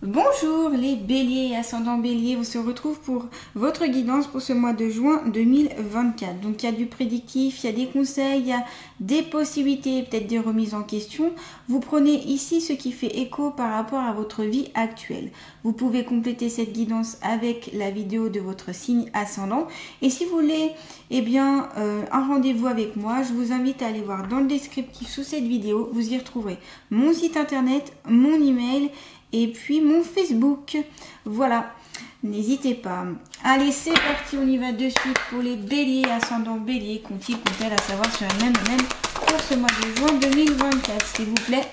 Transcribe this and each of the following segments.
Bonjour les béliers et ascendants béliers, on se retrouve pour votre guidance pour ce mois de juin 2024. Donc il y a du prédictif, il y a des conseils, il y a des possibilités, peut-être des remises en question. Vous prenez ici ce qui fait écho par rapport à votre vie actuelle. Vous pouvez compléter cette guidance avec la vidéo de votre signe ascendant. Et si vous voulez un rendez-vous avec moi, je vous invite à aller voir dans le descriptif sous cette vidéo. Vous y retrouverez mon site internet, mon email et puis mon Facebook. Voilà, n'hésitez pas. Allez, c'est parti, on y va de suite pour les béliers, ascendant bélier, qu'ont-ils, qu'ont-elles à savoir sur elle-même pour ce mois de juin 2024, s'il vous plaît.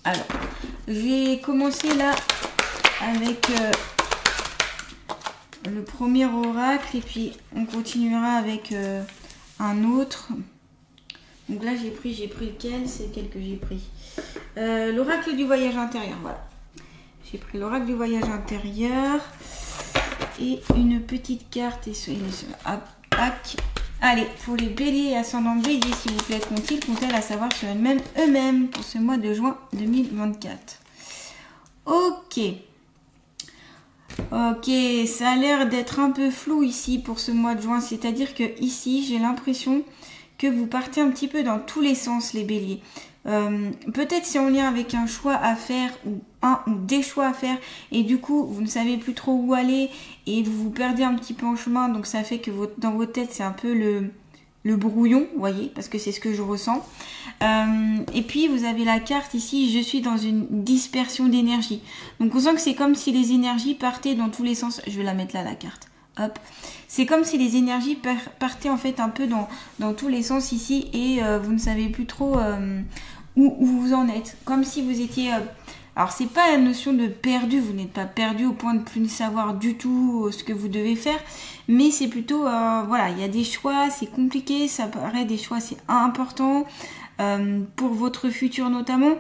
Alors, j'ai commencé là avec le premier oracle et puis on continuera avec un autre. Donc là, j'ai pris lequel? C'est lequel que j'ai pris? L'oracle du voyage intérieur, voilà. J'ai pris l'oracle du voyage intérieur et une petite carte et allez, pour les béliers et ascendants béliers, s'il vous plaît, qu'ont-elles à savoir sur eux-mêmes pour ce mois de juin 2024? Ok, ça a l'air d'être un peu flou ici pour ce mois de juin, c'est-à-dire que ici, j'ai l'impression que vous partez un petit peu dans tous les sens, les béliers. Peut-être c'est en lien avec un choix à faire ou un ou des choix à faire et du coup vous ne savez plus trop où aller et vous vous perdez un petit peu en chemin, donc ça fait que dans votre tête c'est un peu le brouillon, vous voyez, parce que c'est ce que je ressens. Et puis vous avez la carte ici, je suis dans une dispersion d'énergie, donc on sent que c'est comme si les énergies partaient dans tous les sens. Je vais la mettre là, la carte. Hop. C'est comme si les énergies partaient en fait un peu dans tous les sens ici et vous ne savez plus trop où vous en êtes. Comme si vous étiez... alors c'est pas la notion de perdu, vous n'êtes pas perdu au point de plus ne savoir du tout ce que vous devez faire, mais c'est plutôt, voilà, il y a des choix, c'est compliqué, ça paraît des choix, c'est important pour votre futur notamment.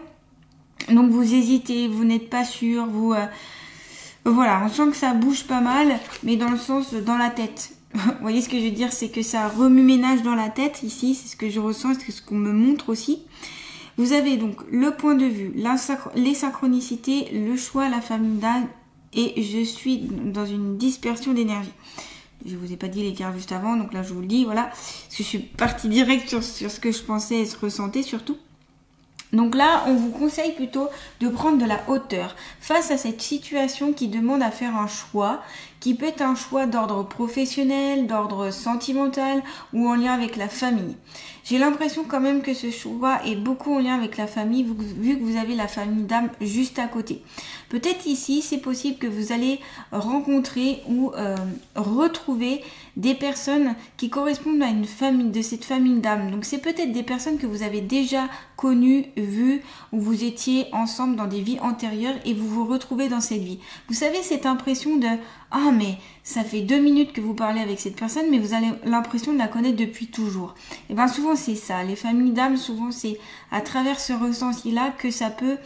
Donc vous hésitez, vous n'êtes pas sûr, vous... voilà, on sent que ça bouge pas mal, mais dans le sens dans la tête. Vous voyez ce que je veux dire, c'est que ça remue-ménage dans la tête ici, c'est ce que je ressens, c'est ce qu'on me montre aussi. Vous avez donc le point de vue, les synchronicités, le choix, la famille d'âme, et je suis dans une dispersion d'énergie. Je vous ai pas dit les cartes juste avant, donc là je vous le dis, voilà, parce que je suis partie direct sur ce que je pensais et ce que je ressentais surtout. Donc là, on vous conseille plutôt de prendre de la hauteur face à cette situation qui demande à faire un choix, qui peut être un choix d'ordre professionnel, d'ordre sentimental ou en lien avec la famille. J'ai l'impression quand même que ce choix est beaucoup en lien avec la famille, vu que vous avez la famille d'âme juste à côté. Peut-être ici, c'est possible que vous allez rencontrer ou retrouver des personnes qui correspondent à une famille, de cette famille d'âme. Donc c'est peut-être des personnes que vous avez déjà connues, vues, où vous étiez ensemble dans des vies antérieures et vous vous retrouvez dans cette vie. Vous savez, cette impression de « Ah, mais ça fait 2 minutes que vous parlez avec cette personne, mais vous avez l'impression de la connaître depuis toujours. » Et bien souvent c'est ça, les familles d'âme, souvent c'est à travers ce ressenti-là que ça peut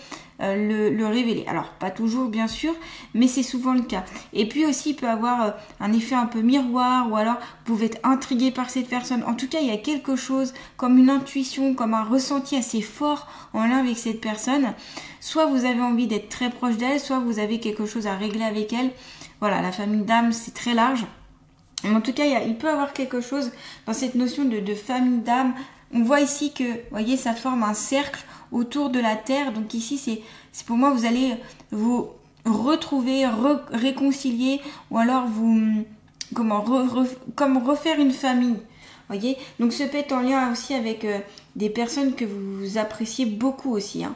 le révéler. Alors pas toujours bien sûr, mais c'est souvent le cas. Et puis aussi il peut avoir un effet un peu miroir, ou alors vous pouvez être intrigué par cette personne. En tout cas il y a quelque chose comme une intuition, comme un ressenti assez fort en lien avec cette personne. Soit vous avez envie d'être très proche d'elle, soit vous avez quelque chose à régler avec elle. Voilà, la famille d'âme c'est très large. Mais en tout cas il peut y avoir quelque chose dans cette notion de famille d'âme. On voit ici que, vous voyez, ça forme un cercle autour de la Terre. Donc ici, c'est pour moi, vous allez vous retrouver, réconcilier, ou alors vous, comme refaire une famille. Voyez, donc ce peut être en lien aussi avec des personnes que vous appréciez beaucoup aussi. Hein.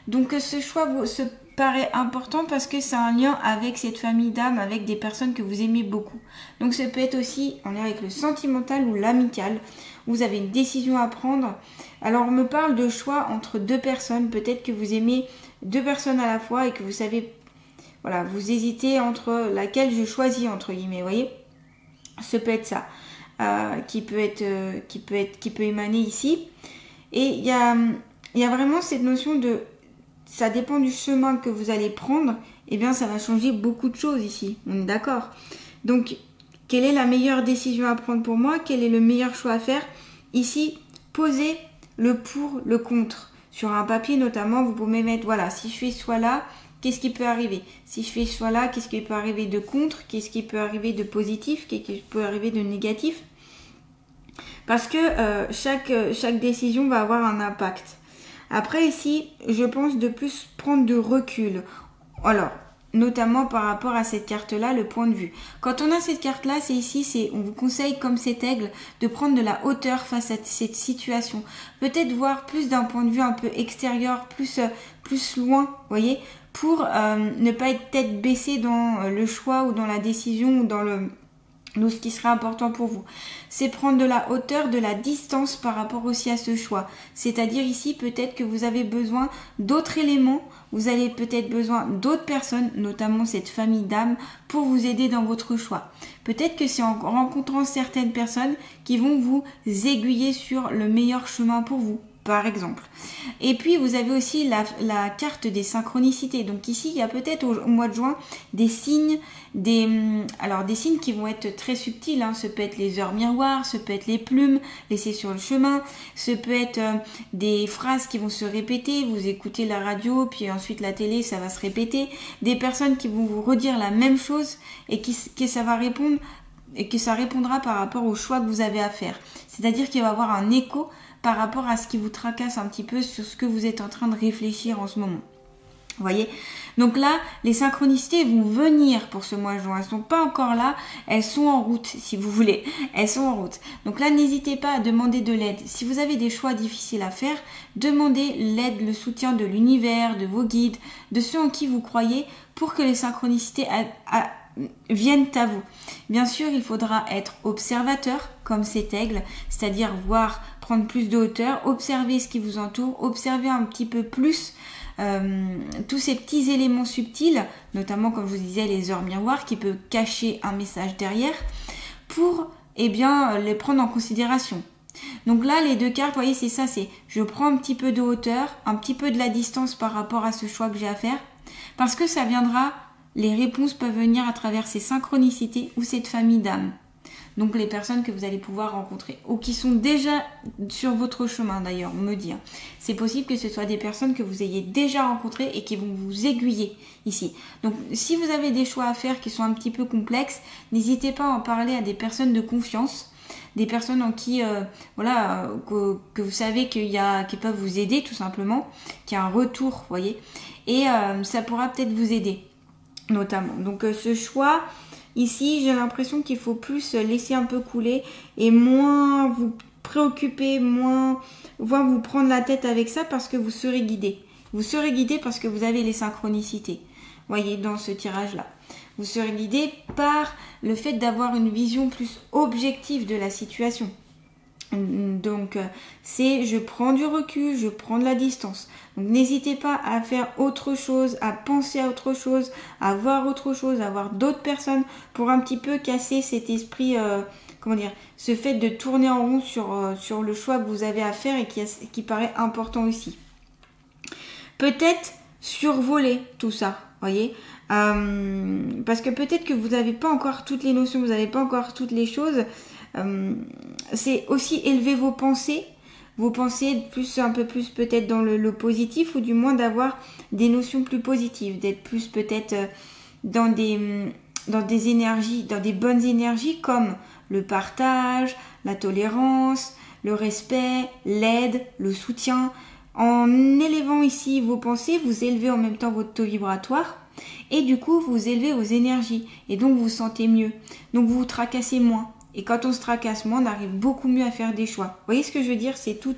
Donc ce choix se paraît important parce que c'est un lien avec cette famille d'âme, avec des personnes que vous aimez beaucoup. Donc ça peut être aussi en lien avec le sentimental ou l'amical. Vous avez une décision à prendre. Alors on me parle de choix entre 2 personnes. Peut-être que vous aimez 2 personnes à la fois et que vous savez, voilà, vous hésitez entre laquelle je choisis entre guillemets. Vous voyez, ce peut être ça qui peut émaner ici. Et il y a vraiment cette notion de ça dépend du chemin que vous allez prendre. Et bien ça va changer beaucoup de choses ici. On est d'accord. Donc quelle est la meilleure décision à prendre pour moi? Quel est le meilleur choix à faire? Ici, posez le pour, le contre. Sur un papier notamment, vous pouvez mettre, voilà, si je fais soit là, qu'est-ce qui peut arriver? Si je fais ce choix-là, qu'est-ce qui peut arriver de contre? Qu'est-ce qui peut arriver de positif? Qu'est-ce qui peut arriver de négatif? Parce que chaque décision va avoir un impact. Après ici, je pense de plus prendre de recul. Alors, notamment par rapport à cette carte-là, le point de vue. Quand on a cette carte-là, c'est ici, on vous conseille, comme cet aigle, de prendre de la hauteur face à cette situation. Peut-être voir plus d'un point de vue un peu extérieur, plus loin, vous voyez, pour ne pas être tête baissée dans le choix ou dans la décision ou dans ce qui sera important pour vous. C'est prendre de la hauteur, de la distance par rapport aussi à ce choix. C'est-à-dire ici, peut-être que vous avez besoin d'autres éléments, vous avez peut-être besoin d'autres personnes, notamment cette famille d'âmes, pour vous aider dans votre choix. Peut-être que c'est en rencontrant certaines personnes qui vont vous aiguiller sur le meilleur chemin pour vous, par exemple. Et puis vous avez aussi la carte des synchronicités. Donc ici il y a peut-être au mois de juin des signes, des signes qui vont être très subtils, hein. Ce peut être les heures miroirs, ce peut être les plumes laissées sur le chemin, ce peut être des phrases qui vont se répéter, vous écoutez la radio puis ensuite la télé, ça va se répéter, des personnes qui vont vous redire la même chose et que ça va répondre et que ça répondra par rapport au choix que vous avez à faire. C'est-à-dire qu'il va y avoir un écho par rapport à ce qui vous tracasse un petit peu sur ce que vous êtes en train de réfléchir en ce moment. Vous voyez? Donc là, les synchronicités vont venir pour ce mois de juin. Elles ne sont pas encore là, elles sont en route, si vous voulez. Elles sont en route. Donc là, n'hésitez pas à demander de l'aide. Si vous avez des choix difficiles à faire, demandez l'aide, le soutien de l'univers, de vos guides, de ceux en qui vous croyez, pour que les synchronicités viennent à vous. Bien sûr, il faudra être observateur, comme cet aigle, c'est-à-dire prendre plus de hauteur, observer ce qui vous entoure, observer un petit peu plus tous ces petits éléments subtils, notamment comme je vous disais les heures miroirs qui peuvent cacher un message derrière, pour les prendre en considération. Donc là les deux cartes, vous voyez, c'est ça, c'est je prends un petit peu de hauteur, un petit peu de la distance par rapport à ce choix que j'ai à faire, parce que ça viendra, les réponses peuvent venir à travers ces synchronicités ou cette famille d'âmes. Donc les personnes que vous allez pouvoir rencontrer ou qui sont déjà sur votre chemin d'ailleurs, on me dit. C'est possible que ce soit des personnes que vous ayez déjà rencontrées et qui vont vous aiguiller ici. Donc si vous avez des choix à faire qui sont un petit peu complexes, n'hésitez pas à en parler à des personnes de confiance, des personnes en qui que vous savez qui peuvent vous aider tout simplement, qui a un retour, vous voyez, et ça pourra peut-être vous aider notamment. Donc ce choix ici, j'ai l'impression qu'il faut plus laisser un peu couler et moins vous préoccuper, moins vous prendre la tête avec ça, parce que vous serez guidé. Vous serez guidé parce que vous avez les synchronicités. Voyez, dans ce tirage-là. Vous serez guidé par le fait d'avoir une vision plus objective de la situation. Donc, c'est je prends du recul, je prends de la distance. Donc, n'hésitez pas à faire autre chose, à penser à autre chose, à voir autre chose, à voir d'autres personnes pour un petit peu casser cet esprit, ce fait de tourner en rond sur le choix que vous avez à faire et qui paraît important aussi. Peut-être survoler tout ça, voyez, parce que peut-être que vous n'avez pas encore toutes les notions, vous n'avez pas encore toutes les choses. C'est aussi élever vos pensées un peu plus peut-être dans le positif, ou du moins d'avoir des notions plus positives, d'être plus peut-être dans des énergies, dans des bonnes énergies comme le partage, la tolérance, le respect, l'aide, le soutien. En élevant ici vos pensées, vous élevez en même temps votre taux vibratoire et du coup vous élevez vos énergies et donc vous vous sentez mieux, donc vous vous tracassez moins. Et quand on se tracasse moins, on arrive beaucoup mieux à faire des choix. Vous voyez ce que je veux dire? C'est tout,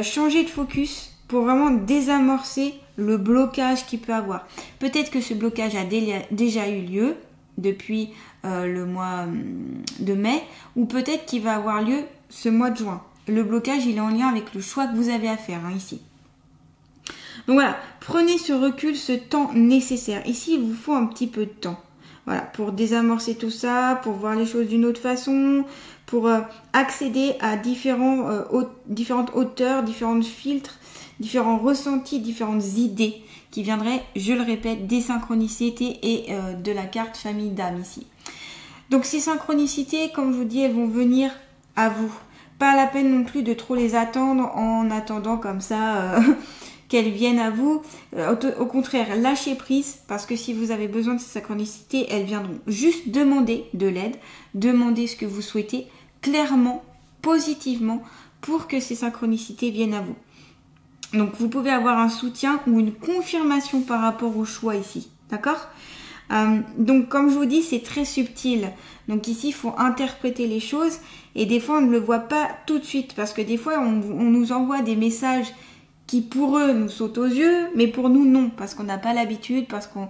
changer de focus pour vraiment désamorcer le blocage qu'il peut avoir. Peut-être que ce blocage a déjà eu lieu depuis le mois de mai, ou peut-être qu'il va avoir lieu ce mois de juin. Le blocage, il est en lien avec le choix que vous avez à faire ici. Donc voilà, prenez ce recul, ce temps nécessaire. Ici, il vous faut un petit peu de temps. Voilà, pour désamorcer tout ça, pour voir les choses d'une autre façon, pour accéder à différentes hauteurs, différents filtres, différents ressentis, différentes idées qui viendraient, je le répète, des synchronicités et de la carte famille d'âme ici. Donc ces synchronicités, comme je vous dis, elles vont venir à vous. Pas la peine non plus de trop les attendre en attendant comme ça qu'elles viennent à vous. Au contraire, lâchez prise, parce que si vous avez besoin de ces synchronicités, elles viendront juste demander de l'aide, demander ce que vous souhaitez, clairement, positivement, pour que ces synchronicités viennent à vous. Donc vous pouvez avoir un soutien ou une confirmation par rapport au choix ici, d'accord ? Donc comme je vous dis, c'est très subtil. Donc ici, il faut interpréter les choses et des fois, on ne le voit pas tout de suite parce que des fois, on nous envoie des messages qui pour eux nous sautent aux yeux, mais pour nous non, parce qu'on n'a pas l'habitude, parce qu'on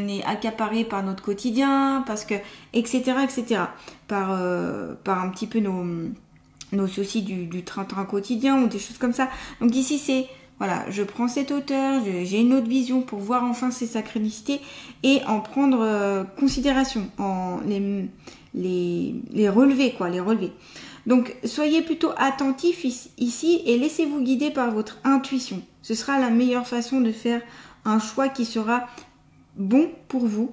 est accaparé par notre quotidien, parce que, etc., par un petit peu nos soucis du train-train quotidien ou des choses comme ça. Donc ici, c'est, voilà, je prends cette hauteur, j'ai une autre vision pour voir enfin ces synchronicités et en prendre considération, les relever, quoi, les relever. Donc, soyez plutôt attentifs ici et laissez-vous guider par votre intuition. Ce sera la meilleure façon de faire un choix qui sera bon pour vous.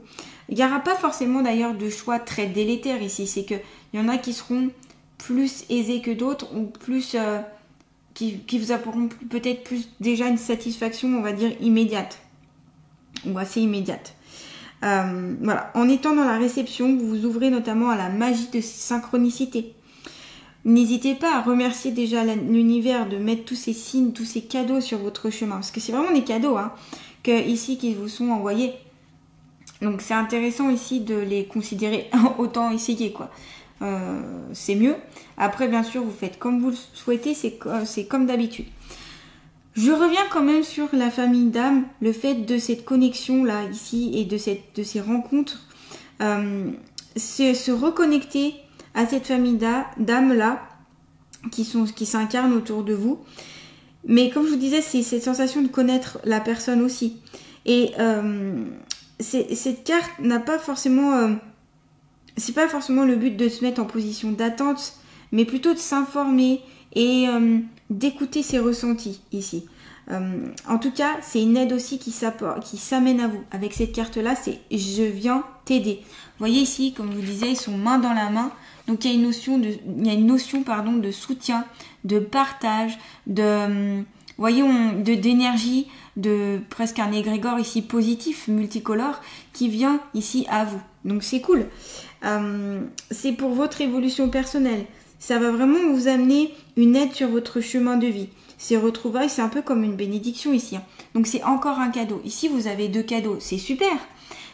Il n'y aura pas forcément d'ailleurs de choix très délétères ici. C'est qu'il y en a qui seront plus aisés que d'autres ou plus qui vous apporteront peut-être plus déjà une satisfaction, on va dire, immédiate ou assez immédiate. Voilà. En étant dans la réception, vous vous ouvrez notamment à la magie de ces synchronicités. N'hésitez pas à remercier déjà l'univers de mettre tous ces signes, tous ces cadeaux sur votre chemin. Parce que c'est vraiment des cadeaux ici qui vous sont envoyés. Donc c'est intéressant ici de les considérer, autant essayer quoi. C'est mieux. Après bien sûr vous faites comme vous le souhaitez, c'est comme d'habitude. Je reviens quand même sur la famille d'âmes, le fait de cette connexion là ici et de ces rencontres. C'est se reconnecter à cette famille d'âmes là qui s'incarnent autour de vous. Mais comme je vous disais, c'est cette sensation de connaître la personne aussi. Et cette carte n'a pas forcément... c'est pas forcément le but de se mettre en position d'attente, mais plutôt de s'informer et d'écouter ses ressentis ici. En tout cas, c'est une aide aussi qui s'amène à vous. Avec cette carte-là, c'est « je viens t'aider ». Vous voyez ici, comme je vous disais, ils sont main dans la main. Donc il y a une notion de soutien, de partage, d'énergie, de presque un égrégore ici positif, multicolore, qui vient ici à vous. Donc c'est cool. C'est pour votre évolution personnelle. Ça va vraiment vous amener une aide sur votre chemin de vie. Ces retrouvailles, c'est un peu comme une bénédiction ici. Donc c'est encore un cadeau. Ici, vous avez 2 cadeaux. C'est super.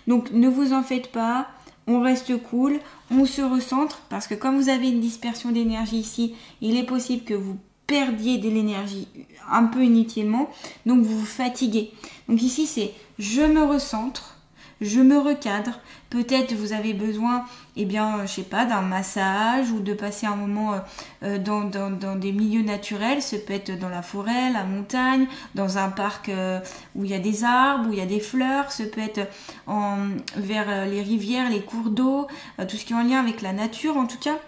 Donc ne vous en faites pas. On reste cool, on se recentre parce que comme vous avez une dispersion d'énergie ici, il est possible que vous perdiez de l'énergie un peu inutilement, donc vous vous fatiguez. Donc ici c'est je me recentre, je me recadre. Peut-être vous avez besoin, je sais pas, d'un massage ou de passer un moment dans des milieux naturels. Ça peut être dans la forêt, la montagne, dans un parc où il y a des arbres, où il y a des fleurs. Ça peut être vers les rivières, les cours d'eau, tout ce qui est en lien avec la nature en tout cas.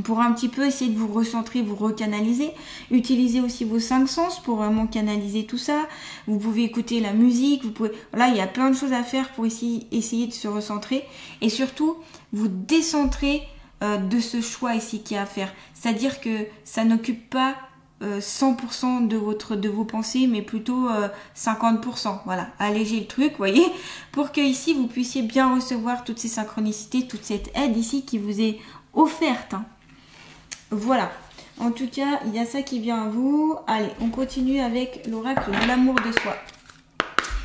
Pour un petit peu essayer de vous recentrer, vous recanaliser. Utilisez aussi vos 5 sens pour vraiment canaliser tout ça. Vous pouvez écouter la musique, voilà, il y a plein de choses à faire pour essayer de se recentrer. Et surtout, vous décentrer de ce choix ici qu'il y a à faire. C'est-à-dire que ça n'occupe pas 100% de vos pensées, mais plutôt 50%. Voilà, alléger le truc, voyez, pour que ici vous puissiez bien recevoir toutes ces synchronicités, toute cette aide ici qui vous est offerte. Voilà, en tout cas, il y a ça qui vient à vous. Allez, on continue avec l'oracle de l'amour de soi.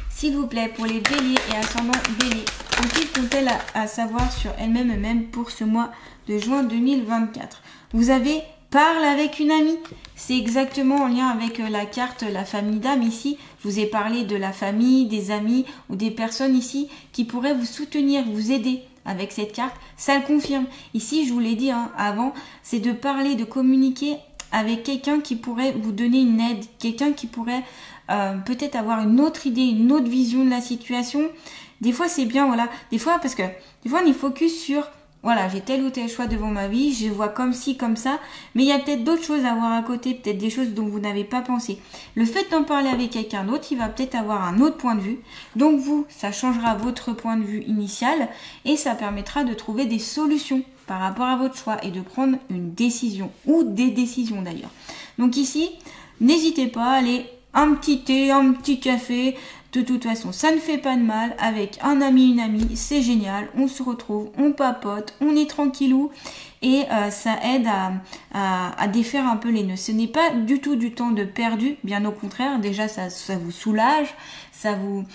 S'il vous plaît, pour les béliers et ascendants béliers, qu'ont-elles à savoir sur elles-mêmes pour ce mois de juin 2024? Vous avez parlé avec une amie. C'est exactement en lien avec la carte la famille d'âme ici. Je vous ai parlé de la famille, des amis ou des personnes ici qui pourraient vous soutenir, vous aider. Avec cette carte, ça le confirme. Ici, je vous l'ai dit avant, c'est de parler, de communiquer avec quelqu'un qui pourrait vous donner une aide, quelqu'un qui pourrait peut-être avoir une autre idée, une autre vision de la situation. Des fois, c'est bien, voilà. Des fois, parce que des fois, on est focus sur, voilà, j'ai tel ou tel choix devant ma vie, je vois comme ci, comme ça, mais il y a peut-être d'autres choses à voir à côté, peut-être des choses dont vous n'avez pas pensé. Le fait d'en parler avec quelqu'un d'autre, il va peut-être avoir un autre point de vue. Donc vous, ça changera votre point de vue initial et ça permettra de trouver des solutions par rapport à votre choix et de prendre une décision ou des décisions d'ailleurs. Donc ici, n'hésitez pas à aller un petit thé, un petit café. De toute façon, ça ne fait pas de mal. Avec un ami, une amie, c'est génial. On se retrouve, on papote, on est tranquillou. Et ça aide à défaire un peu les nœuds. Ce n'est pas du tout du temps de perdu, bien au contraire. Déjà, ça vous soulage, ça vous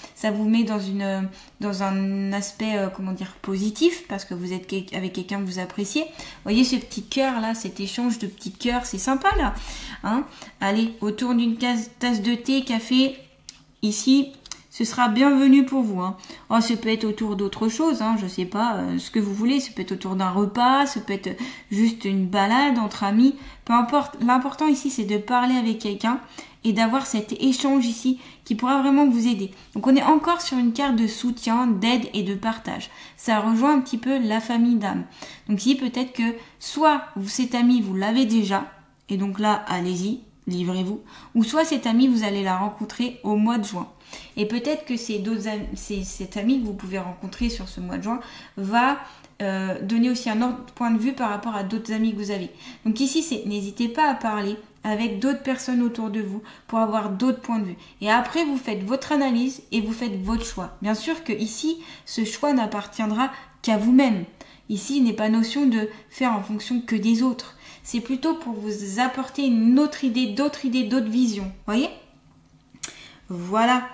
met dans un aspect, comment dire, positif, parce que vous êtes avec quelqu'un que vous appréciez. Vous voyez ce petit cœur là, cet échange de petits cœurs, c'est sympa là. Hein, allez, autour d'une tasse de thé, café, ici. Ce sera bienvenu pour vous. Hein. Oh, ça peut être autour d'autre chose, hein, je sais pas, ce que vous voulez. Ça peut être autour d'un repas, ça peut être juste une balade entre amis. Peu importe. L'important ici, c'est de parler avec quelqu'un et d'avoir cet échange ici qui pourra vraiment vous aider. Donc, on est encore sur une carte de soutien, d'aide et de partage. Ça rejoint un petit peu la famille d'âme. Donc, ici, peut-être que soit cet ami, vous l'avez déjà, et donc là, allez-y, livrez-vous. Ou soit cet ami, vous allez la rencontrer au mois de juin. Et peut-être que cet ami que vous pouvez rencontrer sur ce mois de juin va donner aussi un autre point de vue par rapport à d'autres amis que vous avez. Donc ici, n'hésitez pas à parler avec d'autres personnes autour de vous pour avoir d'autres points de vue. Et après, vous faites votre analyse et vous faites votre choix. Bien sûr que ici, ce choix n'appartiendra qu'à vous-même. Ici, il n'est pas notion de faire en fonction que des autres. C'est plutôt pour vous apporter une autre idée, d'autres visions. Voyez ? Voilà.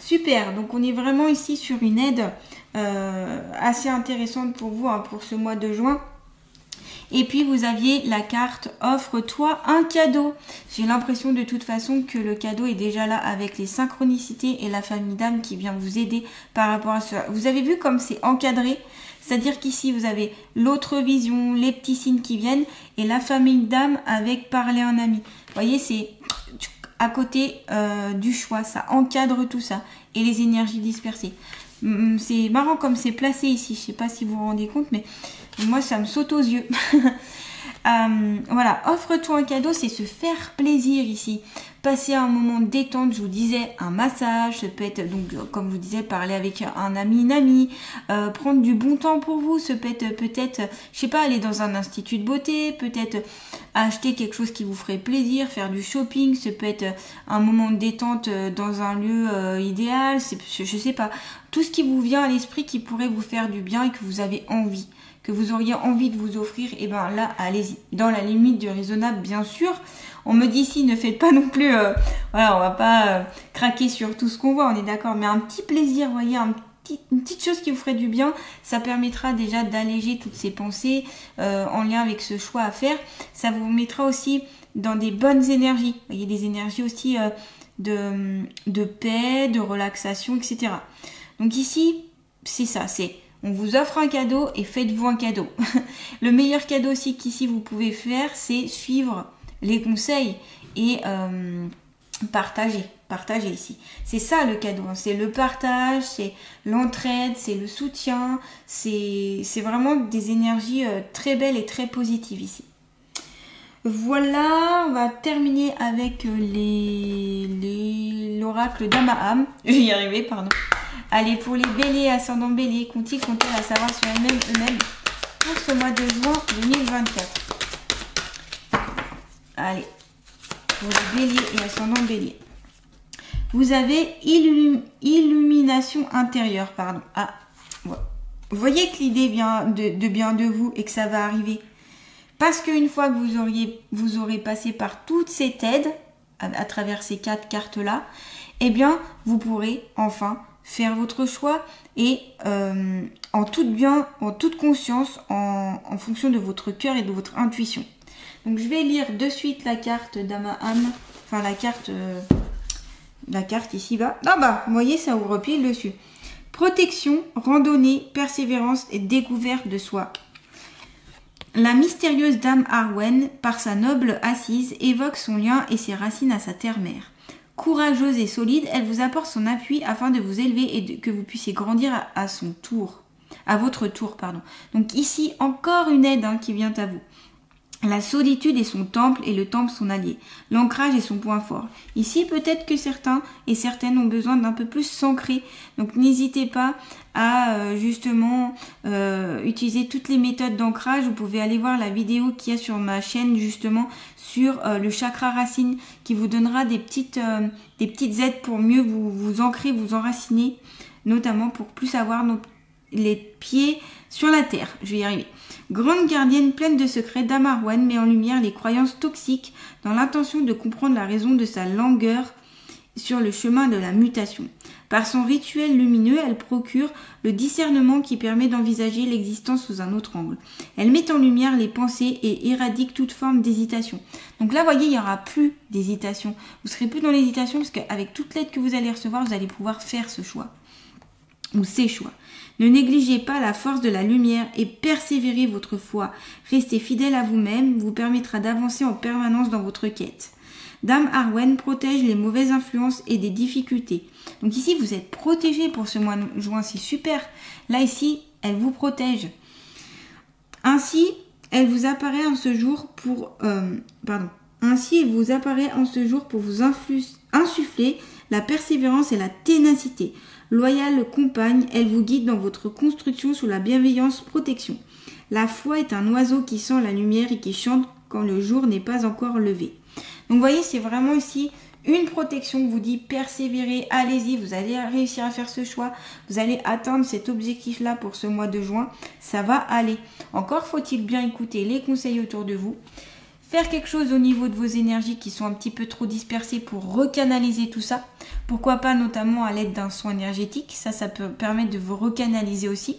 Super, donc on est vraiment ici sur une aide assez intéressante pour vous, hein, pour ce mois de juin. Et puis vous aviez la carte « Offre-toi un cadeau ». J'ai l'impression de toute façon que le cadeau est déjà là avec les synchronicités et la famille d'âme qui vient vous aider par rapport à cela. Vous avez vu comme c'est encadré, c'est-à-dire qu'ici vous avez l'autre vision, les petits signes qui viennent et la famille d'âme avec « Parler à un ami ». Vous voyez, c'est à côté du choix, ça encadre tout ça et les énergies dispersées. C'est marrant comme c'est placé ici, je sais pas si vous vous rendez compte, mais moi ça me saute aux yeux. Voilà, offre-toi un cadeau, c'est se faire plaisir ici. Passer un moment de détente, je vous disais, un massage, ça peut être, donc comme je vous disais, parler avec un ami, une amie, prendre du bon temps pour vous, ça peut être peut-être, je sais pas, aller dans un institut de beauté, peut-être acheter quelque chose qui vous ferait plaisir, faire du shopping, ça peut être un moment de détente dans un lieu idéal, je sais pas, tout ce qui vous vient à l'esprit qui pourrait vous faire du bien et que vous avez envie, que vous auriez envie de vous offrir, et ben là, allez-y, dans la limite du raisonnable, bien sûr. On me dit ici, ne faites pas non plus, voilà, on va pas craquer sur tout ce qu'on voit, on est d'accord, mais un petit plaisir, vous voyez, une petite chose qui vous ferait du bien, ça permettra déjà d'alléger toutes ces pensées en lien avec ce choix à faire. Ça vous mettra aussi dans des bonnes énergies, vous voyez, des énergies aussi de paix, de relaxation, etc. Donc ici, c'est ça, c'est on vous offre un cadeau et faites-vous un cadeau. Le meilleur cadeau aussi qu'ici vous pouvez faire, c'est suivre les conseils et partager ici. C'est ça le cadeau, hein. C'est le partage, c'est l'entraide, c'est le soutien, c'est vraiment des énergies très belles et très positives ici. Voilà, on va terminer avec l'oracle d'Amaham. Je vais y arriver, pardon. Allez, pour les béliers, ascendant bélier, comptez à savoir sur eux-mêmes pour ce mois de juin 2024. Allez, pour les béliers et ascendant bélier. Vous avez illumination intérieure, pardon. Ah, ouais. Vous voyez que l'idée vient de vous et que ça va arriver. Parce qu'une fois que vous aurez passé par toute cette aide, à travers ces 4 cartes-là, eh bien, vous pourrez enfin faire votre choix et en toute conscience, en fonction de votre cœur et de votre intuition. Donc, je vais lire de suite la carte d'Amaham, enfin la carte ici-bas. Ah bah, vous voyez, ça ouvre pile dessus. Protection, randonnée, persévérance et découverte de soi. La mystérieuse dame Arwen, par sa noble assise, évoque son lien et ses racines à sa terre-mère. Courageuse et solide, elle vous apporte son appui afin de vous élever et que vous puissiez grandir à votre tour. Donc ici, encore une aide qui vient à vous. La solitude est son temple et le temple son allié. L'ancrage est son point fort. Ici, peut-être que certains et certaines ont besoin d'un peu plus s'ancrer. Donc, n'hésitez pas à justement utiliser toutes les méthodes d'ancrage. Vous pouvez aller voir la vidéo qu'il y a sur ma chaîne justement sur le chakra racine qui vous donnera des petites aides pour mieux vous ancrer, vous enraciner, notamment pour plus avoir les pieds sur la terre. Je vais y arriver. Grande gardienne pleine de secrets, Dame Arwen met en lumière les croyances toxiques dans l'intention de comprendre la raison de sa langueur sur le chemin de la mutation. Par son rituel lumineux, elle procure le discernement qui permet d'envisager l'existence sous un autre angle. Elle met en lumière les pensées et éradique toute forme d'hésitation. Donc là, vous voyez, il n'y aura plus d'hésitation. Vous ne serez plus dans l'hésitation parce qu'avec toute l'aide que vous allez recevoir, vous allez pouvoir faire ce choix ou ces choix. Ne négligez pas la force de la lumière et persévérez votre foi. Restez fidèle à vous-même, vous permettra d'avancer en permanence dans votre quête. Dame Arwen protège les mauvaises influences et des difficultés. Donc ici, vous êtes protégé pour ce mois de juin, c'est super. Là, ici, elle vous protège. Ainsi, elle vous apparaît en ce jour pour... Ainsi, elle vous apparaît en ce jour pour vous insuffler la persévérance et la ténacité. Loyale compagne, elle vous guide dans votre construction sous la bienveillance protection. La foi est un oiseau qui sent la lumière et qui chante quand le jour n'est pas encore levé. Donc vous voyez, c'est vraiment ici une protection qui vous dit persévérez, allez-y, vous allez réussir à faire ce choix, vous allez atteindre cet objectif-là pour ce mois de juin, ça va aller. Encore faut-il bien écouter les conseils autour de vous. Faire quelque chose au niveau de vos énergies qui sont un petit peu trop dispersées pour recanaliser tout ça. Pourquoi pas notamment à l'aide d'un soin énergétique. Ça peut permettre de vous recanaliser aussi.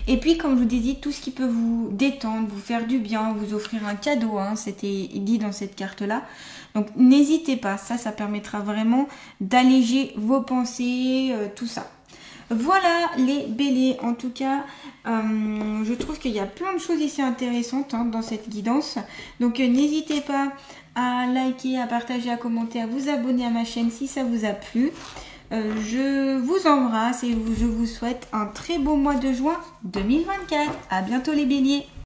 Et puis comme je vous disais, tout ce qui peut vous détendre, vous faire du bien, vous offrir un cadeau. C'était dit dans cette carte-là. Donc n'hésitez pas, ça permettra vraiment d'alléger vos pensées, tout ça. Voilà les béliers, en tout cas je trouve qu'il y a plein de choses ici intéressantes dans cette guidance, donc n'hésitez pas à liker, à partager, à commenter, à vous abonner à ma chaîne si ça vous a plu. Je vous embrasse et je vous souhaite un très beau mois de juin 2024. À bientôt les béliers.